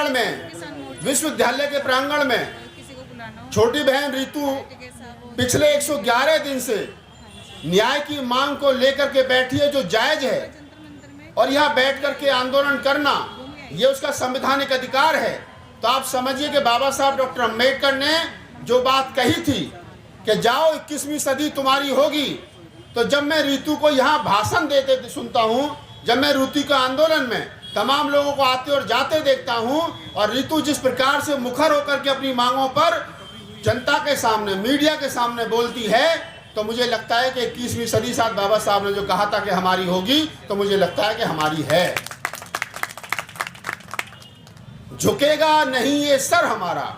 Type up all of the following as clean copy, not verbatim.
प्रांगण में, विश्वविद्यालय के प्रांगण में छोटी बहन रितु पिछले 111 दिन से न्याय की मांग को लेकर के बैठी है, जो जायज है, और यहाँ बैठ करके आंदोलन करना ये उसका संवैधानिक अधिकार है। तो आप समझिए कि बाबा साहब डॉक्टर अम्बेडकर ने जो बात कही थी कि जाओ 21वीं सदी तुम्हारी होगी, तो जब मैं रितु को यहाँ भाषण देते सुनता हूँ, जब मैं रितु के आंदोलन में तमाम लोगों को आते और जाते देखता हूँ, और रितु जिस प्रकार से मुखर होकर के अपनी मांगों पर जनता के सामने, मीडिया के सामने बोलती है, तो मुझे लगता है कि 21वीं सदी साथ बाबा साहब ने जो कहा था कि हमारी होगी, तो मुझे लगता है कि हमारी है। झुकेगा नहीं ये सर हमारा,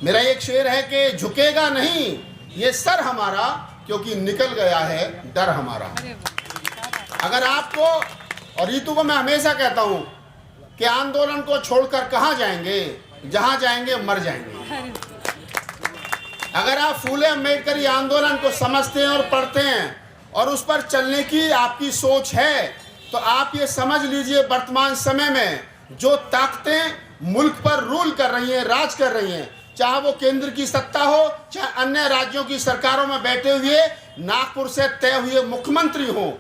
मेरा एक शेर है कि झुकेगा नहीं ये सर हमारा, क्योंकि निकल गया है डर हमारा। अगर आपको, और रितु को मैं हमेशा कहता हूं कि आंदोलन को छोड़कर कहां जाएंगे, जहां जाएंगे मर जाएंगे। अगर आप फूले अम्बेडकरी आंदोलन को समझते हैं और पढ़ते हैं और उस पर चलने की आपकी सोच है, तो आप ये समझ लीजिए वर्तमान समय में जो ताकतें मुल्क पर रूल कर रही हैं, राज कर रही हैं, चाहे वो केंद्र की सत्ता हो, चाहे अन्य राज्यों की सरकारों में बैठे हुए नागपुर से तय हुए मुख्यमंत्री हो,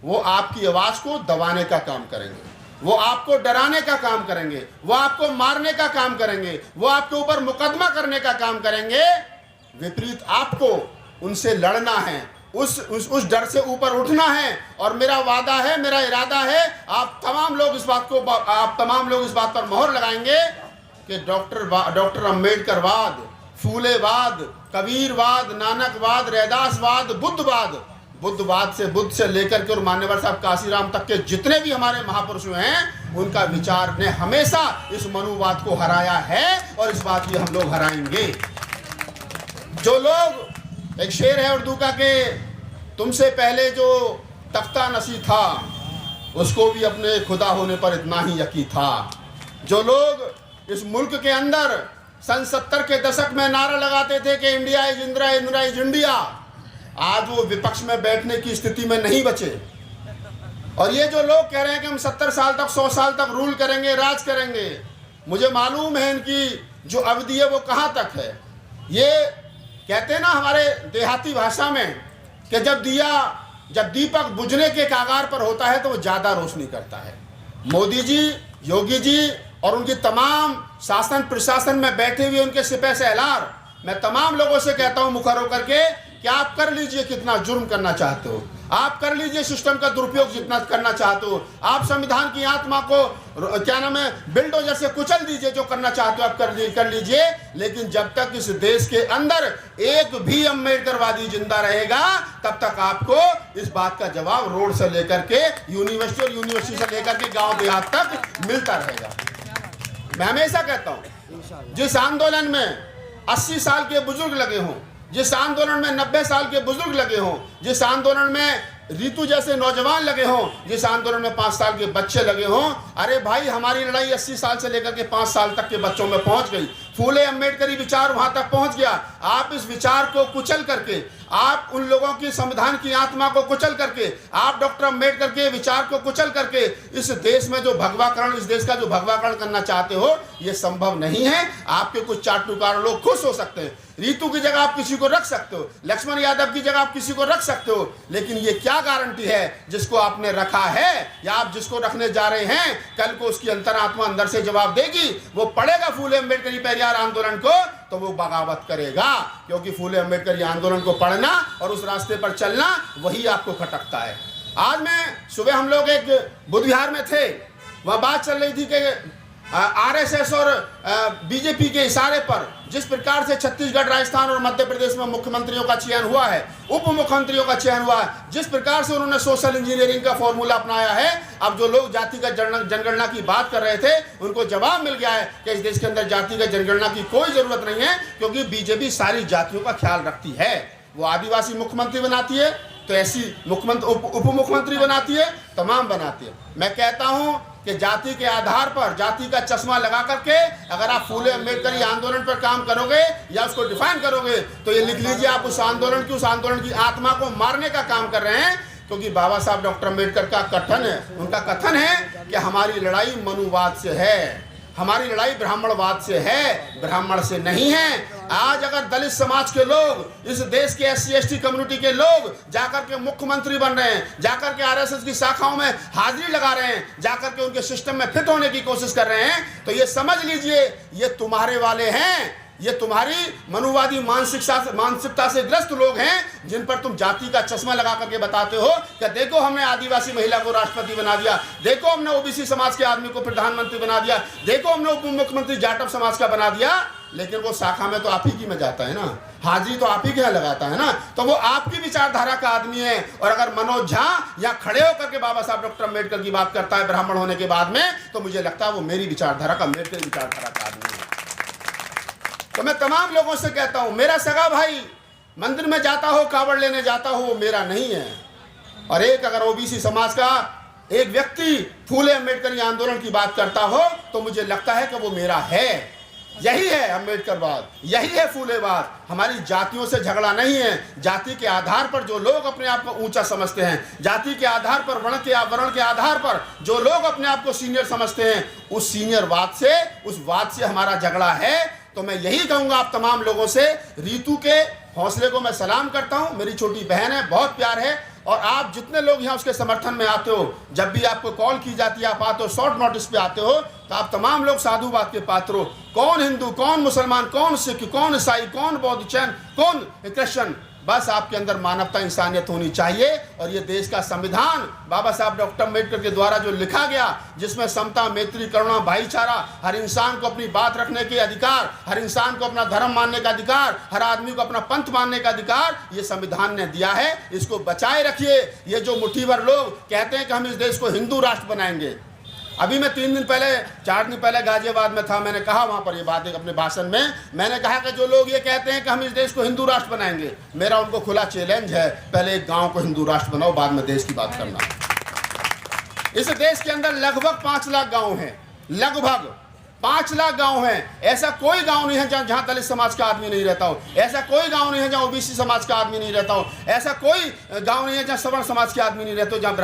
वो आपकी आवाज को दबाने का काम करेंगे, वो आपको डराने का काम करेंगे, वो आपको मारने का काम करेंगे, वो आपके ऊपर मुकदमा करने का काम करेंगे। विपरीत आपको उनसे लड़ना है, उस डर से ऊपर उठना है। और मेरा वादा है, मेरा इरादा है, आप तमाम लोग इस बात पर मोहर लगाएंगे कि डॉक्टर अम्बेडकरवाद, फूलेवाद, कबीरवाद, नानकवाद, रैदासवाद, बुद्धवाद से बुद्ध से लेकर के और मान्यवर साहब काशीराम तक के जितने भी हमारे महापुरुष हैं, उनका विचार ने हमेशा इस मनुवाद को हराया है, और इस बात की हम लोग हराएंगे। जो लोग, एक शेर है उर्दू का कि तुमसे पहले जो तख्ता नसी था, उसको भी अपने खुदा होने पर इतना ही यकीन था। जो लोग इस मुल्क के अंदर सन 70 के दशक में नारा लगाते थे कि India is Indira, Indira is India, आज वो विपक्ष में बैठने की स्थिति में नहीं बचे। और ये जो लोग कह रहे हैं कि हम 70 साल तक, 100 साल तक रूल करेंगे, राज करेंगे, मुझे मालूम है इनकी जो अवधि है वो कहाँ तक है। ये कहते हैं ना हमारे देहाती भाषा में कि जब दीपक बुझने के कागार पर होता है तो वो ज़्यादा रोशनी करता है। मोदी जी, योगी जी और उनकी तमाम शासन प्रशासन में बैठे हुए उनके सिपह सलार, मैं तमाम लोगों से कहता हूं मुखर होकर के कि आप कर लीजिए कितना जुर्म करना चाहते हो, आप कर लीजिए सिस्टम का दुरुपयोग जितना करना चाहते हो, आप संविधान की आत्मा को क्या नाम है बिल्डोजर से कुचल दीजिए, जो करना चाहते हो आप कर लीजिए। लेकिन जब तक इस देश के अंदर एक भी अम्बेडकरवादी जिंदा रहेगा, तब तक आपको इस बात का जवाब रोड से लेकर के यूनिवर्सिटी और यूनिवर्सिटी से लेकर के गांव देहात तक मिलता रहेगा। मैं हमेशा कहता हूं, जिस आंदोलन में 80 साल के बुजुर्ग लगे हों, जिस आंदोलन में 90 साल के बुजुर्ग लगे हों, जिस आंदोलन में रितु जैसे नौजवान लगे हों, जिस आंदोलन में 5 साल के बच्चे लगे हों, अरे भाई हमारी लड़ाई 80 साल से लेकर के 5 साल तक के बच्चों में पहुंच गई। फूले अम्बेडकरी विचार वहां तक पहुंच गया। आप इस विचार को कुचल करके, आप उन लोगों की संविधान की आत्मा को कुचल करके, आप डॉक्टर अम्बेडकर के विचार को कुचल करके इस देश में जो भगवाकरण, इस देश का जो भगवाकरण करना चाहते हो, ये संभव नहीं है। आपके कुछ चाटुकार लोग खुश हो सकते हैं, रितु की जगह आप किसी को रख सकते हो, लक्ष्मण यादव की जगह आप किसी को रख सकते हो, लेकिन ये क्या गारंटी है जिसको आपने रखा है या आप जिसको रखने जा रहे हैं, कल को उसकी अंतरात्मा अंदर से जवाब देगी। वो पढ़ेगा फूले अम्बेडकरी पेरियार आंदोलन को तो वो बगावत करेगा, क्योंकि फूले अम्बेडकरी आंदोलन को पढ़ना और उस रास्ते पर चलना वही आपको खटकता है। आज मैं सुबह हम लोग एक बुद्ध विहार में थे, वह बात चल रही थी कि आरएसएस और बीजेपी के इशारे पर जिस प्रकार से छत्तीसगढ़, राजस्थान और मध्य प्रदेश में मुख्यमंत्रियों का चयन हुआ है, उप मुख्यमंत्रियों का चयन हुआ है, जिस प्रकार से उन्होंने सोशल इंजीनियरिंग का फॉर्मूला अपनाया है, अब जो लोग जातिगत जनगणना की बात कर रहे थे उनको जवाब मिल गया है कि इस देश के अंदर जातिगत जनगणना की कोई जरूरत नहीं है, क्योंकि बीजेपी सारी जातियों का ख्याल रखती है। वो आदिवासी मुख्यमंत्री बनाती है तो ऐसी उप मुख्यमंत्री बनाती है, तमाम बनाती है। मैं कहता हूं कि जाति के आधार पर, जाति का चश्मा लगा करके अगर आप फूले अम्बेडकरी आंदोलन पर काम करोगे या उसको डिफाइन करोगे, तो ये लिख लीजिए आप उस आंदोलन की आत्मा को मारने का काम कर रहे हैं। क्योंकि बाबा साहब डॉक्टर अम्बेडकर का कथन है, उनका कथन है कि हमारी लड़ाई मनुवाद से है। हमारी लड़ाई ब्राह्मणवाद से है, ब्राह्मण से नहीं है। आज अगर दलित समाज के लोग, इस देश के SC ST कम्युनिटी के लोग जाकर के मुख्यमंत्री बन रहे हैं, जाकर के RSS की शाखाओं में हाजिरी लगा रहे हैं, जाकर के उनके सिस्टम में फिट होने की कोशिश कर रहे हैं, तो ये समझ लीजिए ये तुम्हारे वाले हैं, ये तुम्हारी मनुवादी मानसिकता से ग्रस्त लोग हैं, जिन पर तुम जाति का चश्मा लगा करके बताते हो कि देखो हमने आदिवासी महिला को राष्ट्रपति बना दिया, देखो हमने OBC समाज के आदमी को प्रधानमंत्री बना दिया, देखो हमने उप मुख्यमंत्री जाटव समाज का बना दिया। लेकिन वो शाखा में तो आप ही की में जाता है ना, हाजिरी तो आप ही के यहाँ लगाता है ना, तो वो आपकी विचारधारा का आदमी है। और अगर मनोज झा यहाँ खड़े होकर के बाबा साहब डॉक्टर अम्बेडकर की बात करता है ब्राह्मण होने के बाद में, तो मुझे लगता है वो मेरी विचारधारा का, मेरे विचारधारा का आदमी है। तो मैं तमाम लोगों से कहता हूं, मेरा सगा भाई मंदिर में जाता हो, कावड़ लेने जाता हो, वो मेरा नहीं है। और एक अगर OBC समाज का एक व्यक्ति फूले अम्बेडकर आंदोलन की बात करता हो, तो मुझे लगता है कि वो मेरा है। यही है अम्बेडकरवाद, यही है फूलेवाद। हमारी जातियों से झगड़ा नहीं है। जाति के आधार पर जो लोग अपने आप को ऊंचा समझते हैं, जाति के आधार पर, वर्ण के आधार पर जो लोग अपने आप को सीनियर समझते हैं, उस सीनियरवाद से, उस वाद से हमारा झगड़ा है। तो मैं यही कहूंगा आप तमाम लोगों से, रीतू के हौसले को मैं सलाम करता हूं, मेरी छोटी बहन है, बहुत प्यार है। और आप जितने लोग यहाँ उसके समर्थन में आते हो, जब भी आपको कॉल की जाती है, आप आते हो, शॉर्ट नोटिस पे आते हो, तो आप तमाम लोग साधुवाद के पात्र हो। कौन हिंदू, कौन मुसलमान, कौन सिख, कौन ईसाई, कौन बौद्ध, जैन, कौन क्रिश्चियन, बस आपके अंदर मानवता, इंसानियत होनी चाहिए। और ये देश का संविधान बाबा साहब डॉक्टर अम्बेडकर के द्वारा जो लिखा गया, जिसमें समता, मैत्री, करुणा, भाईचारा, हर इंसान को अपनी बात रखने के अधिकार, हर इंसान को अपना धर्म मानने का अधिकार, हर आदमी को अपना पंथ मानने का अधिकार, ये संविधान ने दिया है। इसको बचाए रखिए। ये जो मुट्ठीभर लोग कहते हैं कि हम इस देश को हिंदू राष्ट्र बनाएंगे, अभी मैं 4 दिन पहले गाजियाबाद में था, मैंने कहा वहाँ पर ये बात अपने भाषण में, मैंने कहा कि जो लोग ये कहते हैं कि हम इस देश को हिंदू राष्ट्र बनाएंगे, मेरा उनको खुला चैलेंज है, पहले एक गांव को हिंदू राष्ट्र बनाओ, बाद में देश की बात करना। इस देश के अंदर लगभग 5 लाख गांव हैं, लगभग 5 लाख गांव हैं। ऐसा कोई गांव नहीं है जहां दलित समाज का आदमी नहीं रहता हो, ऐसा कोई गांव नहीं है जहां OBC समाज का आदमी नहीं रहता हो, ऐसा कोई गांव नहीं है जहां सवर्ण समाज के आदमी नहीं रहते हो, जहां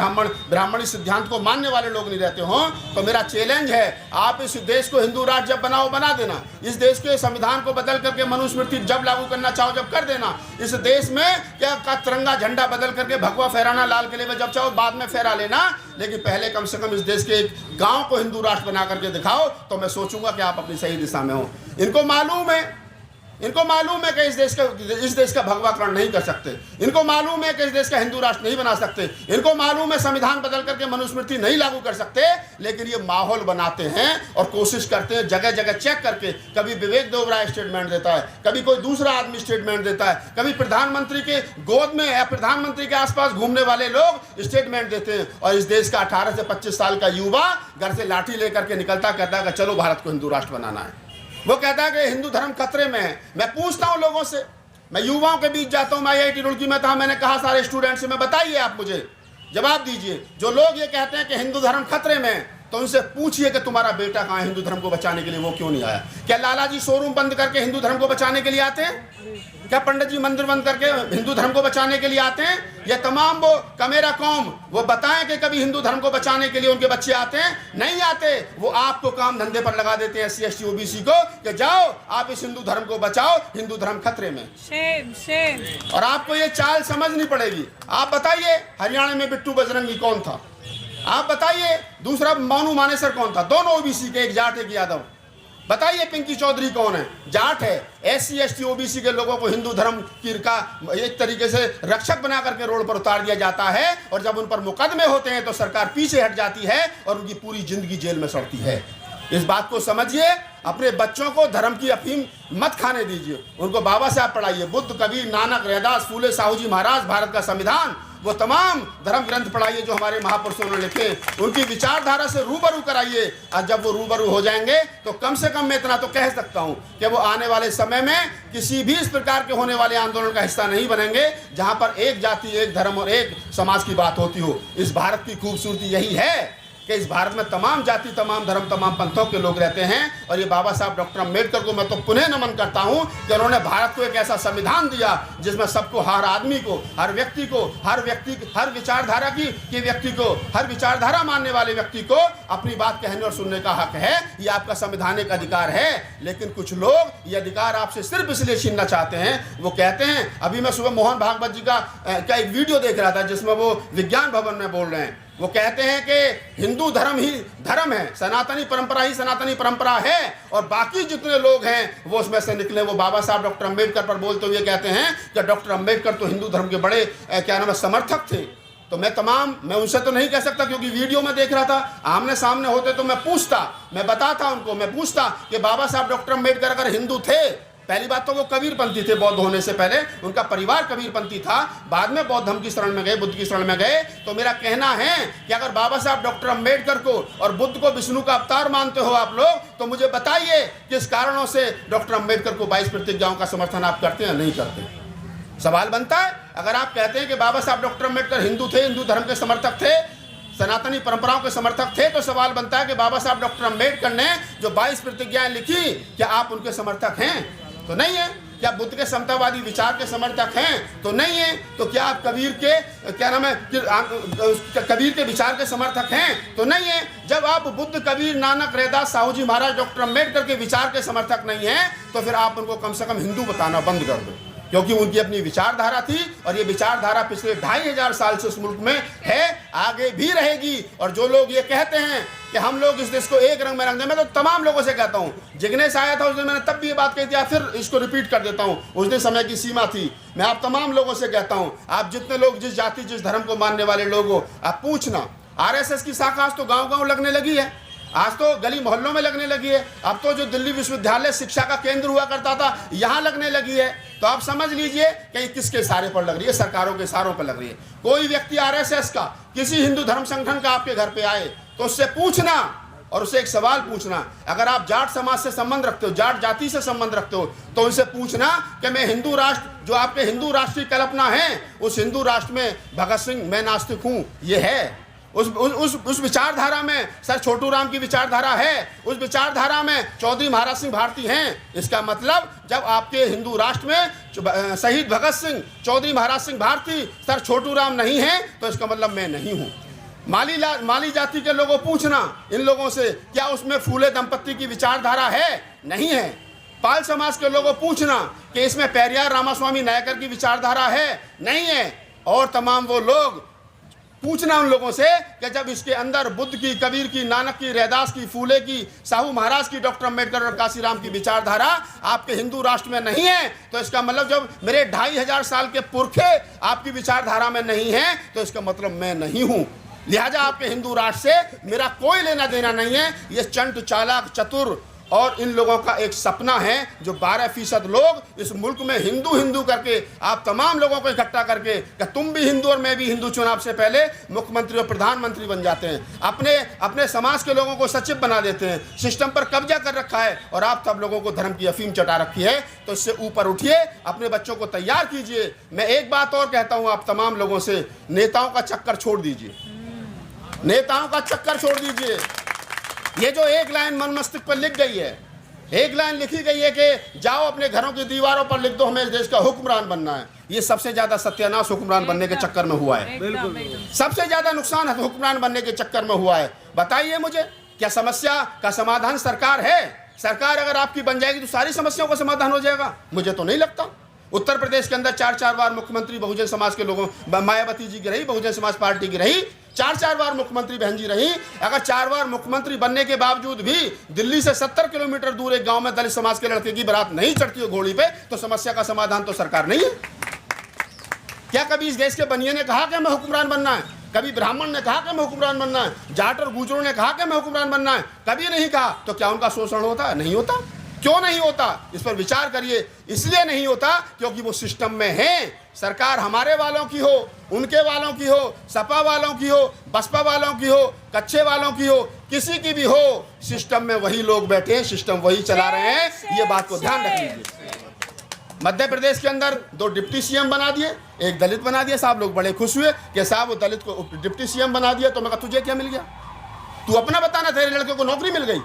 ब्राह्मणी सिद्धांत को मानने वाले लोग नहीं रहते हो। तो मेरा चैलेंज है, आप इस देश को हिंदू राज्य जब बनाओ, बना देना। इस देश के संविधान को बदल करके मनुस्मृति जब लागू करना चाहो, जब कर देना। इस देश में क्या का तिरंगा झंडा बदल करके भगवा फहराना लाल किले में जब चाहो, बाद में फहरा लेना, लेकिन पहले कम से कम इस देश के एक गांव को हिंदू राष्ट्र बना करके दिखाओ, तो मैं सोचूंगा कि आप अपनी सही दिशा में हो। इनको मालूम है कि इस देश का भगवाकरण नहीं कर सकते, इनको मालूम है कि इस देश का हिंदू राष्ट्र नहीं बना सकते, इनको मालूम है संविधान बदल करके मनुस्मृति नहीं लागू कर सकते, लेकिन ये माहौल बनाते हैं और कोशिश करते हैं जगह जगह चेक करके। कभी विवेक देवराय स्टेटमेंट देता है, कभी कोई दूसरा आदमी स्टेटमेंट देता है, कभी प्रधानमंत्री के गोद में या प्रधानमंत्री के आसपास घूमने वाले लोग स्टेटमेंट देते हैं। और इस देश का 18 से 25 साल का युवा घर से लाठी लेकर के निकलता, कहता है कि चलो भारत को हिंदू राष्ट्र बनाना है। वो कहता है कि हिंदू धर्म खतरे में है। मैं पूछता हूं लोगों से, मैं युवाओं के बीच जाता हूं, मैं IIT रुड़की में था, मैंने कहा सारे स्टूडेंट्स से, मैं बताइए आप मुझे जवाब दीजिए, जो लोग ये कहते हैं कि हिंदू धर्म खतरे में है, तो उनसे पूछिए कि तुम्हारा बेटा कहाँ है, हिंदू धर्म को बचाने के लिए वो क्यों नहीं आया? क्या लाला जी शोरूम बंद करके हिंदू धर्म को बचाने के लिए आते हैं? क्या पंडित जी मंदिर बंद करके हिंदू धर्म को बचाने के लिए आते हैं? ये तमाम वो कमेरा कौम वो बताएं कि कभी हिंदू धर्म को बचाने के लिए उनके बच्चे आते हैं? नहीं आते। वो आपको काम धंधे पर लगा देते हैं, SC ST OBC को, कि जाओ आप इस हिंदू धर्म को बचाओ, हिंदू धर्म खतरे में। और आपको ये चाल समझनी पड़ेगी। आप बताइए हरियाणा में बिट्टू बजरंगी कौन था? आप बताइए दूसरा मोनू मानेसर कौन था? दोनों OBC के, एक जाट एक यादव। बताइए पिंकी चौधरी कौन है? जाट है। SC ST OBC के लोगों को हिंदू धर्म की का एक तरीके से रक्षक बना करके रोड पर उतार दिया जाता है, और जब उन पर मुकदमे होते हैं तो सरकार पीछे हट जाती है और उनकी पूरी जिंदगी जेल में सड़ती है। इस बात को समझिए। अपने बच्चों को धर्म की अफीम मत खाने दीजिए, उनको बाबा साहब पढ़ाइए, बुद्ध, कबीर, नानक, रैदास, फूले, साहू जी महाराज, भारत का संविधान, वो तमाम धर्म ग्रंथ पढ़ाइए जो हमारे महापुरुषों ने लिखे, उनकी विचारधारा से रूबरू कराइए। और जब वो रूबरू हो जाएंगे तो कम से कम मैं इतना तो कह सकता हूं कि वो आने वाले समय में किसी भी इस प्रकार के होने वाले आंदोलन का हिस्सा नहीं बनेंगे जहां पर एक जाति, एक धर्म और एक समाज की बात होती हो। इस भारत की खूबसूरती यही है कि इस भारत में तमाम जाति, तमाम धर्म, तमाम पंथों के लोग रहते हैं। और ये बाबा साहब डॉक्टर अम्बेडकर को मैं तो पुनः नमन करता हूँ कि उन्होंने भारत को एक ऐसा संविधान दिया जिसमें सबको, हर आदमी को, हर व्यक्ति को, हर विचारधारा की व्यक्ति को, हर विचारधारा मानने वाले व्यक्ति को अपनी बात कहने और सुनने का हक है। ये आपका संवैधानिक अधिकार है। लेकिन कुछ लोग ये अधिकार आपसे सिर्फ इसलिए छीनना चाहते हैं। वो कहते हैं, अभी मैं सुबह मोहन भागवत जी का एक वीडियो देख रहा था जिसमें वो विज्ञान भवन में बोल रहे हैं। वो कहते हैं कि हिंदू धर्म ही धर्म है, सनातनी परंपरा ही सनातनी परंपरा है, और बाकी जितने लोग हैं वो उसमें से निकले। वो बाबा साहब डॉक्टर अम्बेडकर पर बोलते हुए कहते हैं कि डॉक्टर अम्बेडकर तो हिंदू धर्म के बड़े समर्थक थे। तो मैं उनसे तो नहीं कह सकता क्योंकि वीडियो में देख रहा था। आमने सामने होते तो मैं बताता उनको, मैं पूछता कि बाबा साहब डॉक्टर अम्बेडकर अगर हिंदू थे, पहली बात तो वो कबीरपंथी थे, बौद्ध होने से पहले उनका परिवार कबीरपंथी था, बाद में बौद्ध धर्म की शरण में गए, बुद्ध की शरण में गए। तो मेरा कहना है कि अगर बाबा साहब डॉक्टर अम्बेडकर को और बुद्ध को विष्णु का अवतार मानते हो आप लोग, तो मुझे बताइए किस कारणों से डॉक्टर अम्बेडकर को 22 प्रतिज्ञाओं का समर्थन आप करते हैं, नहीं करते। सवाल बनता है, अगर आप कहते हैं कि बाबा साहब डॉक्टर अम्बेडकर हिंदू थे, हिंदू धर्म के समर्थक थे, सनातनी परंपराओं के समर्थक थे, तो सवाल बनता है कि बाबा साहब डॉक्टर अम्बेडकर ने जो 22 प्रतिज्ञाएं लिखी, क्या आप उनके समर्थक हैं? तो नहीं है। क्या बुद्ध के समतावादी विचार के समर्थक हैं? तो नहीं है। तो क्या आप कबीर के विचार के समर्थक हैं? तो नहीं है। जब आप बुद्ध, कबीर, नानक, रैदास, साहू जी महाराज, डॉक्टर अम्बेडकर के विचार के समर्थक नहीं हैं, तो फिर आप उनको कम से कम हिंदू बताना बंद कर दो, क्योंकि उनकी अपनी विचारधारा थी और ये विचारधारा पिछले 2500 साल से उस मुल्क में है, आगे भी रहेगी। और जो लोग ये कहते हैं कि हम लोग इस देश को एक रंग में रंग दें, मैं तो तमाम लोगों से कहता हूँ, जिग्नेश आया था उस दिन मैंने तब भी ये बात कही थी, फिर इसको रिपीट कर देता हूँ, उस दिन समय की सीमा थी। मैं आप तमाम लोगों से कहता हूँ, आप जितने लोग जिस जाति, जिस धर्म को मानने वाले लोग हो, आप पूछना। RSS की शाखा आज तो गाँव-गाँव लगने लगी है, आज तो गली मोहल्लों में लगने लगी है। अब तो जो दिल्ली विश्वविद्यालय शिक्षा का केंद्र हुआ करता था, यहाँ लगने लगी है। तो आप समझ लीजिए कि किसके इशारे पर लग रही है, सरकारों के इशारों पर लग रही है। कोई व्यक्ति RSS का, किसी हिंदू धर्म संगठन का आपके घर पे आए तो उससे पूछना और उसे एक सवाल पूछना। अगर आप जाट समाज से संबंध रखते हो, जाट जाति से संबंध रखते हो, तो उनसे पूछना कि मैं हिंदू राष्ट्र, जो आपके हिंदू राष्ट्र की कल्पना है, उस हिंदू राष्ट्र में भगत सिंह, मैं नास्तिक हूँ, ये है। उस विचारधारा में सर छोटू राम की विचारधारा है, उस विचारधारा में चौधरी महाराज सिंह भारती हैं। इसका मतलब जब आपके हिंदू राष्ट्र में शहीद भगत सिंह, चौधरी महाराज सिंह भारती, सर छोटू राम नहीं है, तो इसका मतलब मैं नहीं हूँ। माली जाति के लोगों पूछना, इन लोगों से, क्या उसमें फूले दंपत्ति की विचारधारा है? नहीं है। पाल समाज के लोगों पूछना कि इसमें पेरियार रामास्वामी नायकर की विचारधारा है? नहीं है। और तमाम वो लोग पूछना उन लोगों से कि जब इसके अंदर बुद्ध की, कबीर की, नानक की, रैदास की, फूले की, साहू महाराज की, डॉक्टर अम्बेडकर और काशीराम की विचारधारा आपके हिंदू राष्ट्र में नहीं है, तो इसका मतलब जब मेरे 2500 साल के पुरखे आपकी विचारधारा में नहीं है, तो इसका मतलब मैं नहीं हूँ। लिहाजा आपके हिंदू राष्ट्र से मेरा कोई लेना देना नहीं है। ये चंट, चालाक, चतुर और इन लोगों का एक सपना है, जो 12% लोग इस मुल्क में हिंदू हिंदू करके आप तमाम लोगों को इकट्ठा करके कि तुम भी हिंदू और मैं भी हिंदू, चुनाव से पहले मुख्यमंत्री और प्रधानमंत्री बन जाते हैं, अपने समाज के लोगों को सचिव बना देते हैं, सिस्टम पर कब्जा कर रखा है, और आप सब लोगों को धर्म की अफीम चटा रखी है। तो इससे ऊपर उठिए, अपने बच्चों को तैयार कीजिए। मैं एक बात और कहता हूँ आप तमाम लोगों से, नेताओं का चक्कर छोड़ दीजिए, नेताओं का चक्कर छोड़ दीजिए। ये जो एक लाइन मन मस्तिष्क पर लिख गई है, एक लाइन लिखी गई है कि जाओ अपने घरों की दीवारों पर लिख दो हमें इस देश का हुक्मरान बनना है, ये सबसे ज्यादा सत्यानाश हुक्मरान बनने के चक्कर में हुआ है। सबसे ज्यादा नुकसान हुक्मरान बनने के चक्कर में हुआ है। बताइए मुझे, क्या समस्या का समाधान सरकार है? सरकार अगर आपकी बन जाएगी तो सारी समस्याओं का समाधान हो जाएगा? मुझे तो नहीं लगता। उत्तर प्रदेश के अंदर 4-4 बार मुख्यमंत्री बहुजन समाज के लोगों, मायावती जी की रही, बहुजन समाज पार्टी की रही, 4-4 बार मुख्यमंत्री बहन जी रही। अगर 4 बार मुख्यमंत्री बनने के बावजूद भी दिल्ली से 70 किलोमीटर दूर एक गांव में दलित समाज के लड़के की बारात नहीं चढ़ती हो घोड़ी पे, तो समस्या का समाधान तो सरकार नहीं है। क्या कभी इस देश के बनिए ने कहा कि हमें हुक्मरान बनना है? कभी ब्राह्मण ने कहा कि हमें हुक्मरान बनना है? जाट और गुजरों ने कहा कि हमें हुक्मरान बनना है? कभी नहीं कहा। तो क्या उनका शोषण होता है? नहीं होता। क्यों नहीं होता? इस पर विचार करिए। इसलिए नहीं होता क्योंकि वो सिस्टम में है। सरकार हमारे वालों की हो, उनके वालों की हो, सपा वालों की हो, बसपा वालों की हो, कच्चे वालों की हो, किसी की भी हो, सिस्टम में वही लोग बैठे हैं, सिस्टम वही चला रहे हैं। ये बात को ध्यान रख लीजिए। मध्य प्रदेश के अंदर 2 डिप्टी सीएम बना दिए, एक दलित बना दिया। साहब लोग बड़े खुश हुए कि साहब वो दलित को डिप्टी सीएम बना दिया। तो मैं कहा तुझे क्या मिल गया? तू अपना बताना, तेरे लड़के को नौकरी मिल गई,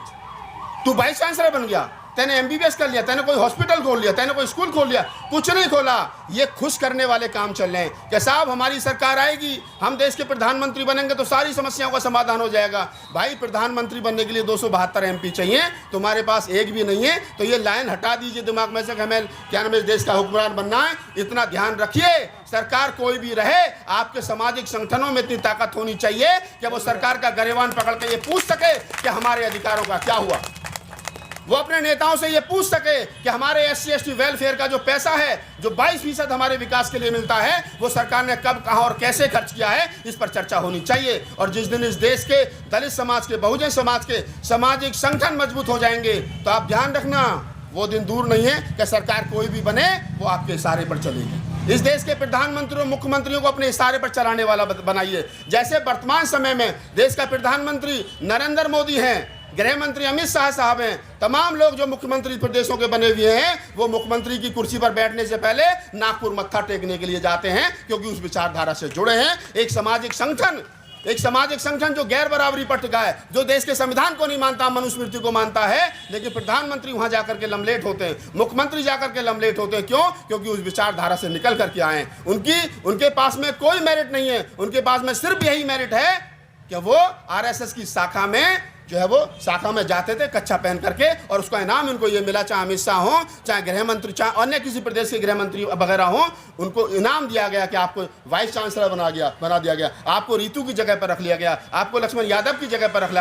तू वाइस चांसलर बन गया, तैने एमबीबीएस कर लिया, तैने कोई हॉस्पिटल खोल लिया, तैने कोई स्कूल खोल लिया, कुछ नहीं खोला। ये खुश करने वाले काम चल रहे हैं कि साहब हमारी सरकार आएगी, हम देश के प्रधानमंत्री बनेंगे तो सारी समस्याओं का समाधान हो जाएगा। भाई प्रधानमंत्री बनने के लिए 272 एमपी चाहिए, तुम्हारे पास एक भी नहीं है। तो ये लाइन हटा दीजिए दिमाग में से कि हमें क्या नाम है देश का हुक्मरान बनना है। इतना ध्यान रखिए, सरकार कोई भी रहे, आपके सामाजिक संगठनों में इतनी ताकत होनी चाहिए कि वो सरकार का गरेबान पकड़ के ये पूछ सके कि हमारे अधिकारों का क्या हुआ। वो अपने नेताओं से ये पूछ सके कि हमारे SC ST वेलफेयर का जो पैसा है, जो 22% हमारे विकास के लिए मिलता है, वो सरकार ने कब, कहाँ और कैसे खर्च किया है, इस पर चर्चा होनी चाहिए। और जिस दिन इस देश के दलित समाज के, बहुजन समाज के सामाजिक संगठन मजबूत हो जाएंगे, तो आप ध्यान रखना वो दिन दूर नहीं है कि सरकार कोई भी बने वो आपके इशारे पर चलेगी। इस देश के प्रधानमंत्री और मुख्यमंत्रियों को अपने इशारे पर चलाने वाला बनाइए। जैसे वर्तमान समय में देश का प्रधानमंत्री नरेंद्र मोदी हैं, गृह मंत्री अमित शाह साहब हैं, तमाम लोग जो मुख्यमंत्री प्रदेशों के बने हुए हैं, वो मुख्यमंत्री की कुर्सी पर बैठने से पहले नागपुर मत्था टेकने के लिए जाते हैं, क्योंकि उस विचारधारा से जुड़े हैं। एक सामाजिक संगठन जो गैर बराबरी पर टिका है, जो देश के संविधान को नहीं मानता, मनुस्मृति को मानता है, लेकिन प्रधानमंत्री वहां जाकर के लमलेट होते हैं, मुख्यमंत्री जाकर के लमलेट होते हैं। क्यों? क्योंकि उस विचारधारा से निकल करके आए हैं। उनके पास में कोई मेरिट नहीं है, उनके पास में सिर्फ यही मेरिट है कि वो RSS की शाखा में जो है वो शाखा में जाते थे कच्छा पहन करके, और उसका इनाम उनको ये मिला, चाहे अमित शाह हो, चाहे गृह मंत्री, चाहे अन्य किसी प्रदेश के गृह मंत्री वगैरह हो, उनको इनाम दिया गया कि आपको वाइस चांसलर बना दिया गया, आपको रीतू की जगह पर रख लिया गया, आपको लक्ष्मण यादव की जगह पर रख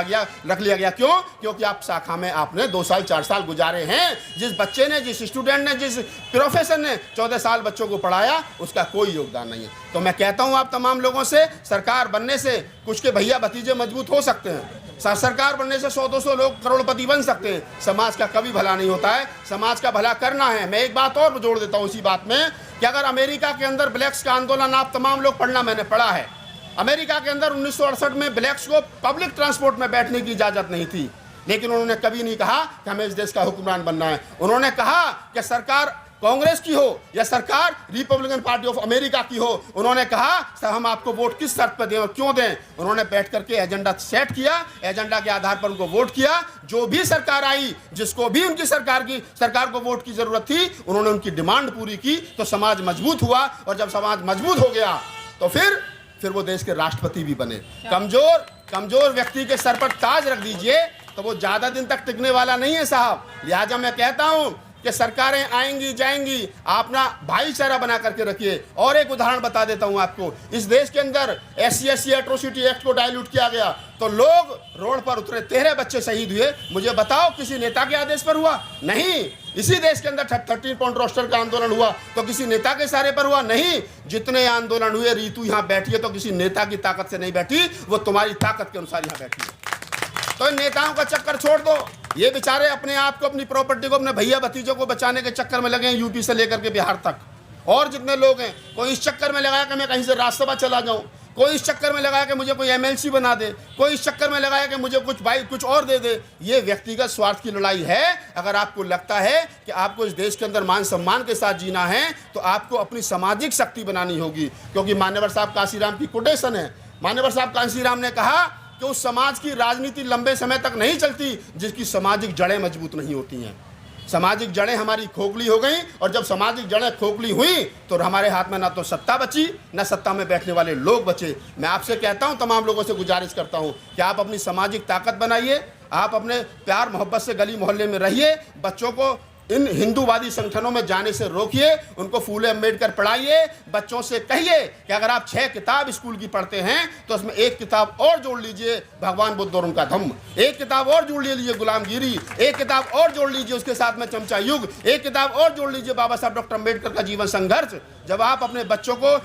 लिया गया। क्यों? क्योंकि आप शाखा में आपने 2 साल 4 साल गुजारे हैं। जिस बच्चे ने, जिस स्टूडेंट ने, जिस प्रोफेसर ने 14 साल बच्चों को पढ़ाया, उसका कोई योगदान नहीं है। तो मैं कहता हूँ आप तमाम लोगों से, सरकार बनने से कुछ के भैया भतीजे मजबूत हो सकते हैं, सरकार बनने से 100-200 लोग करोड़पति बन सकते हैं। समाज का कभी भला नहीं होता है, समाज का भला करना है। मैं एक बात और जोड़ देता हूँ इसी बात में कि अगर अमेरिका के अंदर ब्लैक्स का आंदोलन, आप तमाम लोग पढ़ना, मैंने पढ़ा है, अमेरिका के अंदर 1968 में ब्लैक्स को पब्लिक ट्रांसपोर्ट में बैठने की इजाजत नहीं थी, लेकिन उन्होंने कभी नहीं कहा कि हमें इस देश का हुक्मरान बनना है। उन्होंने कहा कि सरकार कांग्रेस की हो या सरकार रिपब्लिकन पार्टी ऑफ अमेरिका की हो, उन्होंने कहा सर हम आपको वोट किस शर्त पर दें और क्यों दें। उन्होंने बैठ करके एजेंडा सेट किया, एजेंडा के आधार पर उनको वोट किया। जो भी सरकार आई, जिसको भी उनकी सरकार को वोट की जरूरत थी, उन्होंने उनकी डिमांड पूरी की, तो समाज मजबूत हुआ। और जब समाज मजबूत हो गया तो फिर वो देश के राष्ट्रपति भी बने। कमजोर व्यक्ति के सर पर ताज रख दीजिए तो वो ज्यादा दिन तक टिकने वाला नहीं है साहब। लिहाजा मैं कहता हूं कि सरकारें आएंगी जाएंगी, आप ना भाईचारा बना करके रखिए। और एक उदाहरण बता देता हूं आपको, इस देश के अंदर SC ST एट्रोसिटी एक्ट को डायल्यूट किया गया तो लोग रोड पर उतरे, 13 बच्चे शहीद हुए। मुझे बताओ किसी नेता के आदेश पर हुआ? नहीं। इसी देश के अंदर 13 पॉइंट रोस्टर का आंदोलन हुआ तो किसी नेता के इशारे पर हुआ? नहीं। जितने आंदोलन हुए, रीतू यहाँ बैठी है तो किसी नेता की ताकत से नहीं बैठी, वो तुम्हारी ताकत के अनुसार यहाँ बैठी है। तो इन नेताओं का चक्कर छोड़ दो। ये बेचारे अपने आप को, अपनी प्रॉपर्टी को, अपने भैया भतीजों को बचाने के चक्कर में लगे हैं, यूपी से लेकर के बिहार तक। और जितने लोग हैं, कोई इस चक्कर में लगाया कि मैं कहीं से राज्यसभा चला जाऊं, कोई इस चक्कर में लगाया कि मुझे कोई MLC बना दे, कोई इस चक्कर में लगाया कि मुझे कुछ और दे दे। ये व्यक्तिगत स्वार्थ की लड़ाई है। अगर आपको लगता है कि आपको इस देश के अंदर मान सम्मान के साथ जीना है तो आपको अपनी सामाजिक शक्ति बनानी होगी। क्योंकि मान्यवर साहब कांशीराम की कोटेशन है। मान्यवर साहब कांशीराम ने कहा कि उस समाज की राजनीति लंबे समय तक नहीं चलती जिसकी सामाजिक जड़ें मजबूत नहीं होती हैं। सामाजिक जड़ें हमारी खोखली हो गई, और जब सामाजिक जड़ें खोखली हुई तो हमारे हाथ में ना तो सत्ता बची, ना सत्ता में बैठने वाले लोग बचे। मैं आपसे कहता हूं, तमाम लोगों से गुजारिश करता हूं कि आप अपनी सामाजिक ताकत बनाइए, आप अपने प्यार मोहब्बत से गली मोहल्ले में रहिए, बच्चों को इन हिंदूवादी संगठनों में जाने से रोकिए, उनको फूले अम्बेडकर पढ़ाइए। बच्चों से कहिए कि अगर आप 6 किताब स्कूल की पढ़ते हैं तो उसमें 1 किताब और जोड़ लीजिए, भगवान बुद्ध और उनका धम्म, 1 किताब और जोड़ लीजिए, गुलामगिरी, 1 किताब और जोड़ लीजिए, उसके साथ में चमचा युग, 1 किताब और जोड़ लीजिए, बाबा साहब डॉक्टर अम्बेडकर का जीवन संघर्ष। जब आप अपने बच्चों को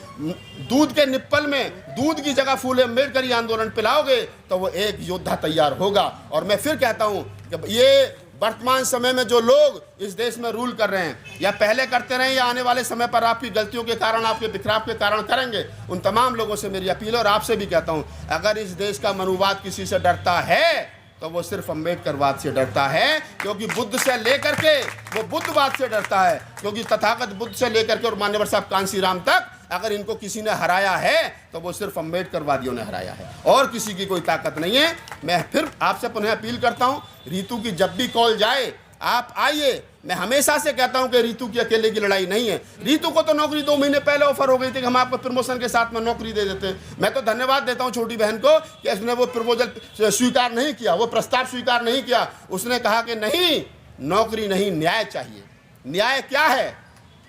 दूध के निप्पल में दूध की जगह फूले अम्बेडकर आंदोलन पिलाओगे तो वो एक योद्धा तैयार होगा। और मैं फिर कहता हूँ कि ये वर्तमान समय में जो लोग इस देश में रूल कर रहे हैं, या पहले करते रहे या आने वाले समय पर आपकी गलतियों के कारण, आपके बिखराव के कारण करेंगे, उन तमाम लोगों से मेरी अपील है। और आपसे भी कहता हूं, अगर इस देश का मनुवाद किसी से डरता है तो वो सिर्फ अम्बेडकरवाद से डरता है। क्योंकि बुद्ध से लेकर के वो बुद्धवाद से डरता है, क्योंकि तथागत बुद्ध से लेकर के और मान्यवर साहब कांशीराम तक अगर इनको किसी ने हराया है तो वो सिर्फ अम्बेडकरवादियों ने हराया है और किसी की कोई ताकत नहीं है। मैं फिर आपसे पुनः अपील करता हूं, रितु की जब भी कॉल जाए आप आइए। मैं हमेशा से कहता हूं कि रितु की अकेले की लड़ाई नहीं है। रितु को तो नौकरी 2 महीने पहले ऑफर हो गई थी कि हम आपको प्रमोशन के साथ में नौकरी दे देते हैं। मैं तो धन्यवाद देता हूं छोटी बहन को कि उसने वो प्रपोजल स्वीकार नहीं किया, वो प्रस्ताव स्वीकार नहीं किया। उसने कहा कि नहीं, नौकरी नहीं, न्याय चाहिए। न्याय क्या है?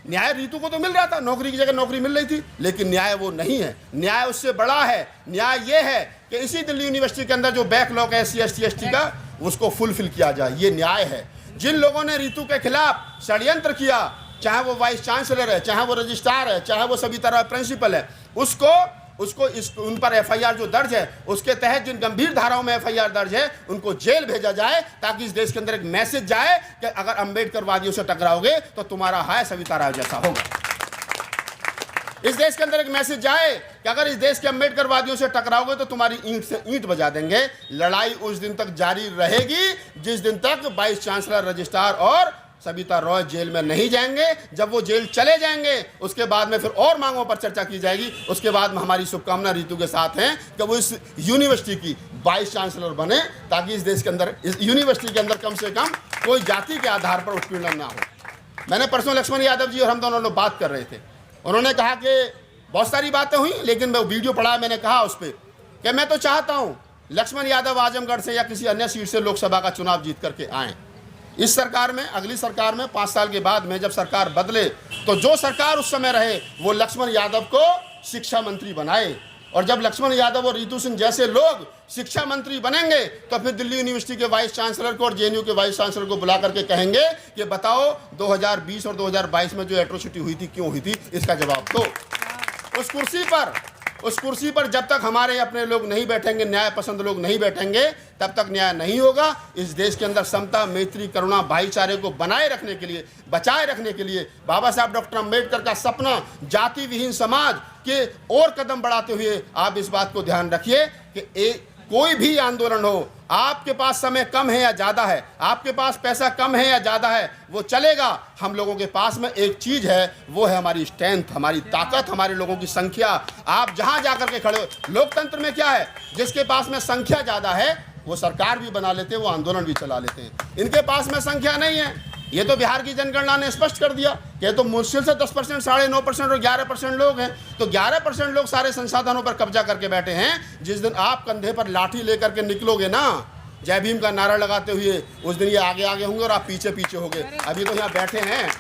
न्याय रितु को तो मिल रहा था, नौकरी की जगह नौकरी मिल रही थी, लेकिन न्याय वो नहीं है। न्याय उससे बड़ा है। न्याय ये है कि इसी दिल्ली यूनिवर्सिटी के अंदर जो बैकलॉग है SC ST ST का, उसको फुलफिल किया जाए। ये न्याय है। जिन लोगों ने रितु के खिलाफ षड्यंत्र किया, चाहे वो वाइस चांसलर है, चाहे वो रजिस्ट्रार है, चाहे वो सभी तरह प्रिंसिपल है, उसको उन पर FIR जो दर्ज है उसके तहत जिन गंभीर धाराओं में FIR दर्ज है उनको जेल भेजा जाए, ताकि इस देश के अंदर एक मैसेज जाए कि अगर अम्बेडकरवादियों से टकराओगे तो तुम्हारा हाय सविता राव जैसा होगा। इस देश के अंदर एक मैसेज जाए कि अगर इस देश के अम्बेडकरवादियों से टकराओगे तो तुम्हारी ईंट से ईंट बजा देंगे। लड़ाई उस दिन तक जारी रहेगी जिस दिन तक वाइस चांसलर, रजिस्ट्रार और सविता रॉय जेल में नहीं जाएंगे। जब वो जेल चले जाएंगे उसके बाद में फिर और मांगों पर चर्चा की जाएगी। उसके बाद में हमारी शुभकामना रितु के साथ हैं कि वो इस यूनिवर्सिटी की वाइस चांसलर बने, ताकि इस देश के अंदर, इस यूनिवर्सिटी के अंदर कम से कम कोई जाति के आधार पर उत्पीड़न ना हो। मैंने परसों लक्ष्मण यादव जी और हम दोनों लोग बात कर रहे थे। उन्होंने कहा कि बहुत सारी बातें हुई, लेकिन मैं वीडियो पढ़ा, मैंने कहा उस पर कि मैं तो चाहता हूँ लक्ष्मण यादव आजमगढ़ से या किसी अन्य सीट से लोकसभा का चुनाव जीत करके आएँ। इस सरकार में, अगली सरकार में 5 साल के बाद में जब सरकार बदले तो जो सरकार उस समय रहे वो लक्ष्मण यादव को शिक्षा मंत्री बनाए। और जब लक्ष्मण यादव और रितु सिंह जैसे लोग शिक्षा मंत्री बनेंगे तो फिर दिल्ली यूनिवर्सिटी के वाइस चांसलर को और JNU के वाइस चांसलर को बुला करके कहेंगे कि बताओ 2020 और 2022 में जो एट्रोसिटी हुई थी क्यों हुई थी, इसका जवाब दो। उस कुर्सी पर जब तक हमारे अपने लोग नहीं बैठेंगे, न्याय पसंद लोग नहीं बैठेंगे, तब तक न्याय नहीं होगा। इस देश के अंदर समता, मैत्री, करुणा, भाईचारे को बनाए रखने के लिए, बचाए रखने के लिए बाबा साहब डॉक्टर अम्बेडकर का सपना जाति विहीन समाज के और कदम बढ़ाते हुए आप इस बात को ध्यान रखिए कि कोई भी आंदोलन हो, आपके पास समय कम है या ज़्यादा है, आपके पास पैसा कम है या ज़्यादा है, वो चलेगा। हम लोगों के पास में एक चीज़ है, वो है हमारी स्ट्रेंथ, हमारी ताकत, हमारे लोगों की संख्या। आप जहाँ जा कर के खड़े हो, लोकतंत्र में क्या है, जिसके पास में संख्या ज़्यादा है वो सरकार भी बना लेते हैं, वो आंदोलन भी चला लेते हैं। इनके पास में संख्या नहीं है। ये तो बिहार की जनगणना ने स्पष्ट कर दिया कि तो मुश्किल से 10%, 9.5% और 11% लोग हैं। तो 11% लोग सारे संसाधनों पर कब्जा करके बैठे हैं। जिस दिन आप कंधे पर लाठी लेकर के निकलोगे ना, जय भीम का नारा लगाते हुए, उस दिन ये आगे आगे होंगे और आप पीछे पीछे होंगे। अभी तो यहाँ बैठे हैं,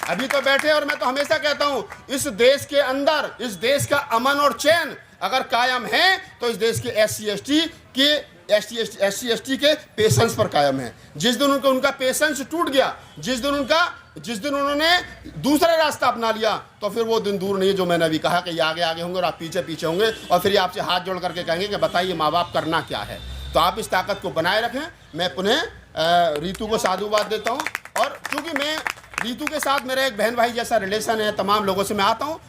अभी तो बैठे। और मैं तो हमेशा कहता हूँ, इस देश के अंदर, इस देश का अमन और चैन अगर कायम है तो इस देश के SC ST के पेशेंस पर कायम है। जिस दिन उनका पेशेंस टूट गया, जिस दिन उन्होंने दूसरा रास्ता अपना लिया, तो फिर वो दिन दूर नहीं है जो मैंने अभी कहा कि ये आगे आगे होंगे और आप पीछे पीछे होंगे, और फिर ये आपसे हाथ जोड़ करके कहेंगे कि बताइए माँ बाप करना क्या है। तो आप इस ताकत को बनाए रखें। मैं पुनः रितु को साधुवाद देता हूँ, और क्योंकि मैं रितु के साथ मेरा एक बहन भाई जैसा रिलेशन है, तमाम लोगों से मैं आता हूँ।